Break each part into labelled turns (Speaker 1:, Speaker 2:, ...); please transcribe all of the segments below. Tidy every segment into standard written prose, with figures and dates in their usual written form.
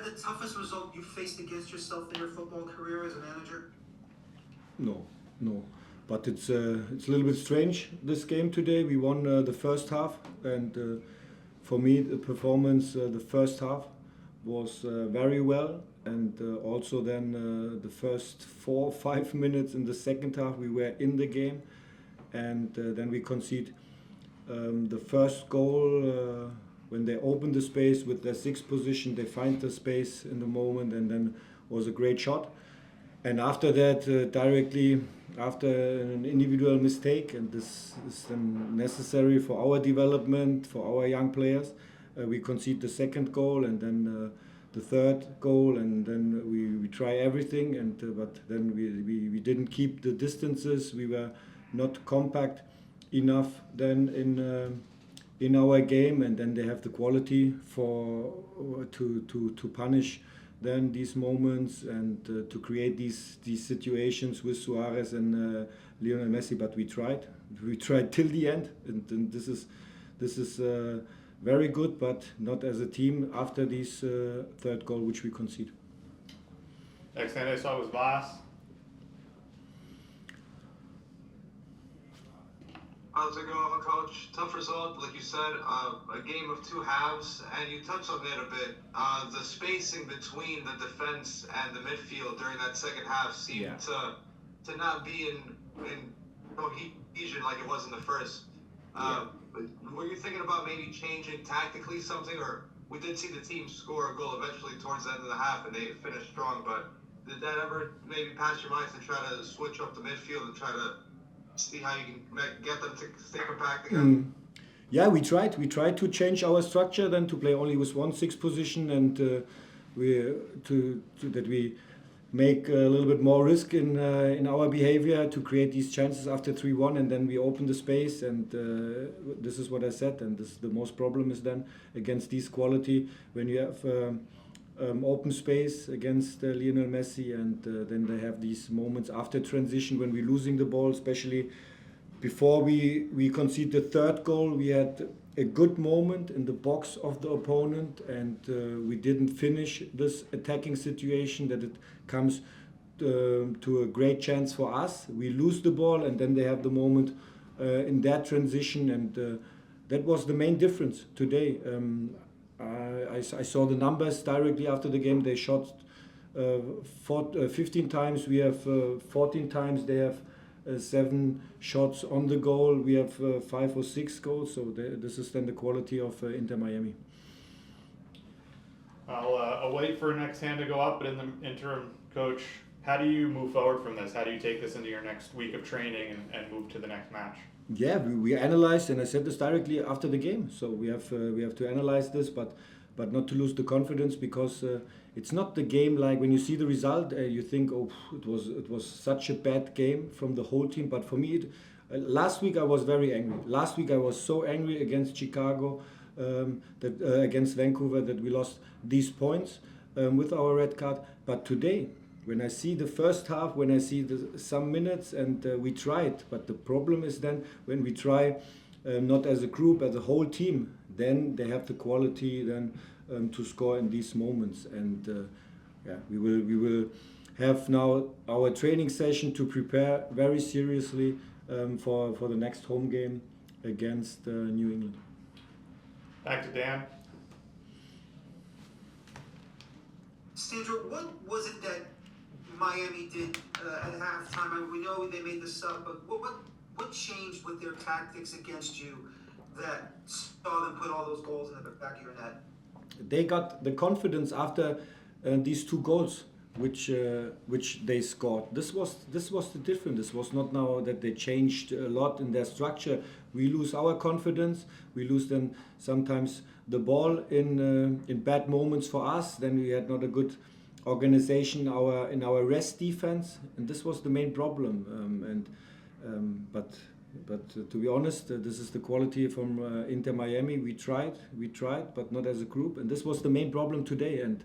Speaker 1: the toughest result you faced against yourself in your football career as a manager?
Speaker 2: No, no. But it's a little bit strange, this game today. We won the first half, and for me, the performance the first half was very well. And also then the first 4 or 5 minutes in the second half, we were in the game. And then we concede the first goal when they open the space with their sixth position. They find the space in the moment, and then was a great shot. And after that, directly after an individual mistake, and this is then necessary for our development, for our young players, we concede the second goal, and then the third goal, and then we try everything, and but then we didn't keep the distances. We were not compact enough then in our game, and then they have the quality for to punish then these moments and to create these situations with Suarez and Lionel Messi. But we tried till the end, and this is very good, but not as a team after this third goal which we concede.
Speaker 3: Next thing I saw was Voss.
Speaker 4: How's it going, Coach? Tough result, like you said, a game of two halves, and you touched on that a bit. The spacing between the defense and the midfield during that second half seemed to not be in cohesion like it was in the first. Were you thinking about maybe changing tactically something, or we did see the team score a goal eventually towards the end of the half and they finished strong, but did that ever maybe pass your mind to try to switch up the midfield and try to see how you can get them to stay compact again?
Speaker 2: Yeah, we tried to change our structure then to play only with one sixth position, and that we make a little bit more risk in our behavior to create these chances after 3-1, and then we open the space, and this is what I said, and this the most problem is then against this quality when you have open space against Lionel Messi, and then they have these moments after transition when we're losing the ball, especially before we concede the third goal. We had a good moment in the box of the opponent, and we didn't finish this attacking situation, that it comes to a great chance for us. We lose the ball, and then they have the moment in that transition, and that was the main difference today. I saw the numbers directly after the game. They shot 15 times. We have 14 times. They have 7 shots on the goal. We have 5 or 6 goals. So this is then the quality of Inter Miami.
Speaker 3: I'll wait for next hand to go up, but in the interim, Coach, how do you move forward from this? How do you take this into your next week of training and move to the next match?
Speaker 2: Yeah, we analyzed, and I said this directly after the game. So we have to analyze this, but not to lose the confidence, because it's not the game like when you see the result, you think, oh, it was such a bad game from the whole team. But for me, last week I was very angry. Last week I was so angry against Chicago, against Vancouver, that we lost these points with our red card. But today, when I see the first half, when I see some minutes, and we tried, but the problem is then when we try not as a group, as a whole team, then they have the quality then to score in these moments. And we will have now our training session to prepare very seriously for the next home game against New England.
Speaker 3: Back to Dan.
Speaker 1: Sandro, what was it that Miami did at halftime? I mean, we know they made the sub, but what changed with their tactics against you that saw them put all those goals in the back of your net?
Speaker 2: They got the confidence after these 2 goals which they scored. This was the difference. This was not now that they changed a lot in their structure. We lose our confidence. We lose then sometimes the ball in bad moments for us. Then we had not a good organization in our rest defense, and this was the main problem. But to be honest, this is the quality from Inter Miami. We tried, but not as a group, and this was the main problem today. And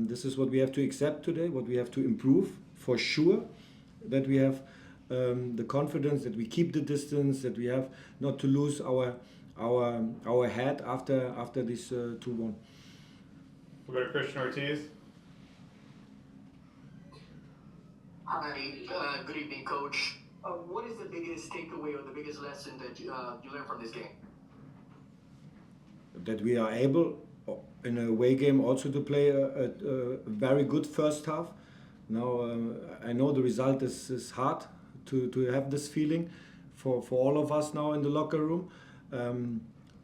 Speaker 2: this is what we have to accept today, what we have to improve for sure, that we have the confidence, that we keep the distance, that we have not to lose our head after this 2-1.
Speaker 3: We're We'll go to Christian Ortiz.
Speaker 5: Hi, good evening, Coach. What is the biggest takeaway or the biggest lesson that you learned from this game?
Speaker 2: That we are able in a away game also to play a very good first half. Now I know the result is hard to have this feeling for all of us now in the locker room,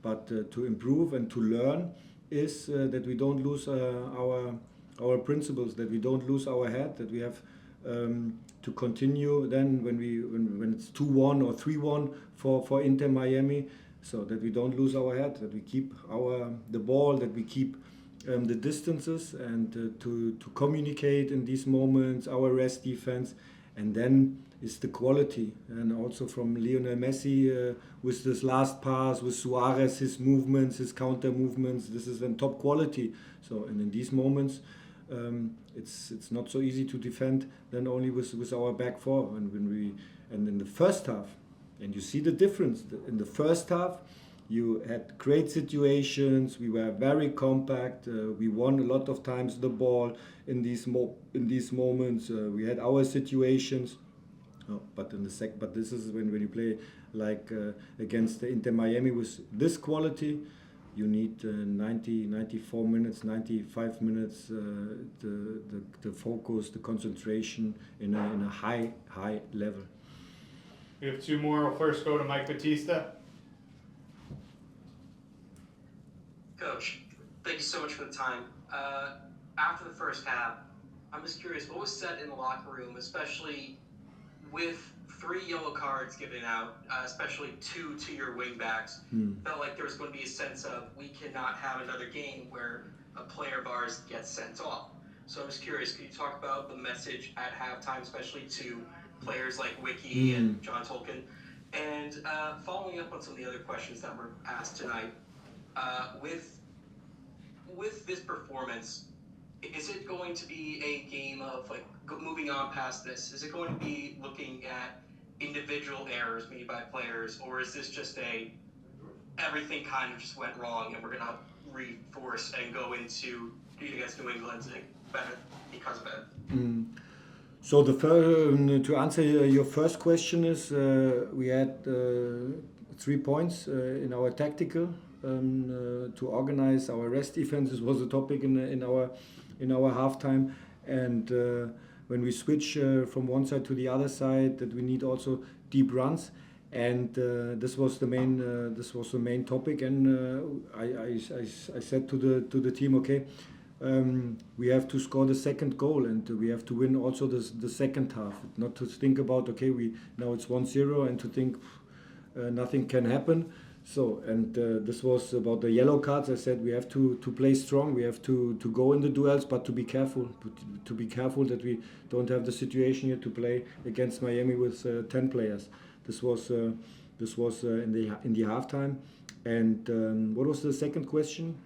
Speaker 2: but to improve and to learn is that we don't lose our principles, that we don't lose our head, that we have to continue then when it's 2-1 or 3-1 for Inter Miami, so that we don't lose our head, that we keep the ball, that we keep the distances, and to communicate in these moments our rest defense, and then is the quality, and also from Lionel Messi with this last pass, with Suarez, his movements, his counter movements, this is in top quality. So, and in these moments it's not so easy to defend then only with our back four, and in the first half, and you see the difference in the first half. You had great situations. We were very compact. We won a lot of times the ball in these moments. We had our situations, but this is when you play like against the Inter Miami with this quality. You need 94 minutes, 95 minutes, the focus, the concentration in a high level.
Speaker 3: We have two more. We'll first go to Mike Batista.
Speaker 6: Coach, thank you so much for the time. After the first half, I'm just curious, what was said in the locker room, especially with 3 yellow cards given out, especially 2 to your wingbacks? Felt like there was going to be a sense of, we cannot have another game where a player of ours gets sent off. So I'm just curious, could you talk about the message at halftime, especially to players like Wiki and John Tolkien? And following up on some of the other questions that were asked tonight, with this performance, is it going to be a game of like moving on past this? Is it going to be looking at individual errors made by players, or is this just everything kind of just went wrong and we're going to reinforce and go into against New England better because of it?
Speaker 2: So to answer your first question is we had 3 points in our tactical. To organize our rest defenses was a topic in our halftime, and when we switch from one side to the other side, that we need also deep runs, and this was the main topic. And I said to the team, okay, we have to score the second goal, and we have to win also the second half. Not to think about now it's 1-0 and to think nothing can happen. So, and this was about the yellow cards. I said we have to play strong. We have to go in the duels, but to be careful. To be careful that we don't have the situation here to play against Miami with 10 players. This was in the halftime. And what was the second question?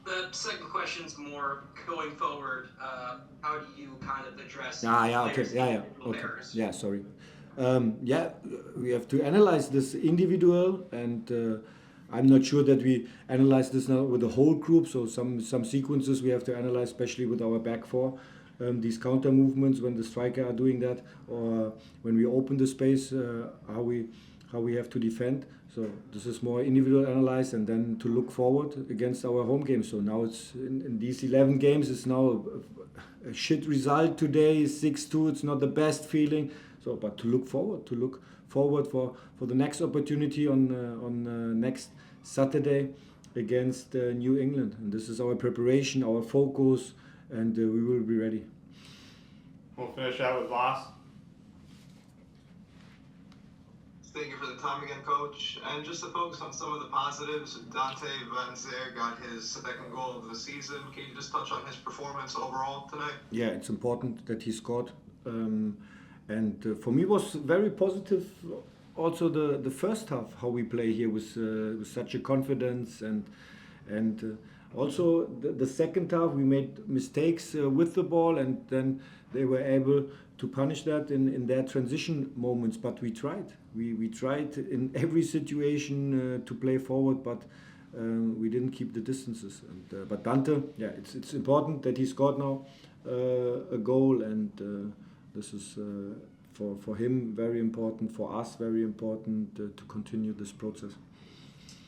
Speaker 6: The second question is more going forward. How do you kind of address errors?
Speaker 2: Yeah, sorry. We have to analyze this individual, and I'm not sure that we analyze this now with the whole group. So some sequences we have to analyze, especially with our back four. These counter movements when the striker are doing that, or when we open the space, how we have to defend. So this is more individual analyze, and then to look forward against our home games. So now it's in these 11 games, it's now a shit result today, 6-2. It's not the best feeling. So, but to look forward for the next opportunity on next Saturday against New England, and this is our preparation, our focus, and we will be ready.
Speaker 3: We'll finish out with Voss.
Speaker 4: Thank you for the time again, Coach. And just to focus on some of the positives, Dante Vanzer got his second goal of the season. Can you just touch on his performance overall tonight?
Speaker 2: Yeah, it's important that he scored. And for me was very positive also the first half, how we play here with such a confidence, and also the second half we made mistakes with the ball, and then they were able to punish that in their transition moments. But we tried in every situation to play forward, but we didn't keep the distances. And, but Dante, yeah, it's important that he scored now a goal, and this is for him very important, for us very important to continue this process.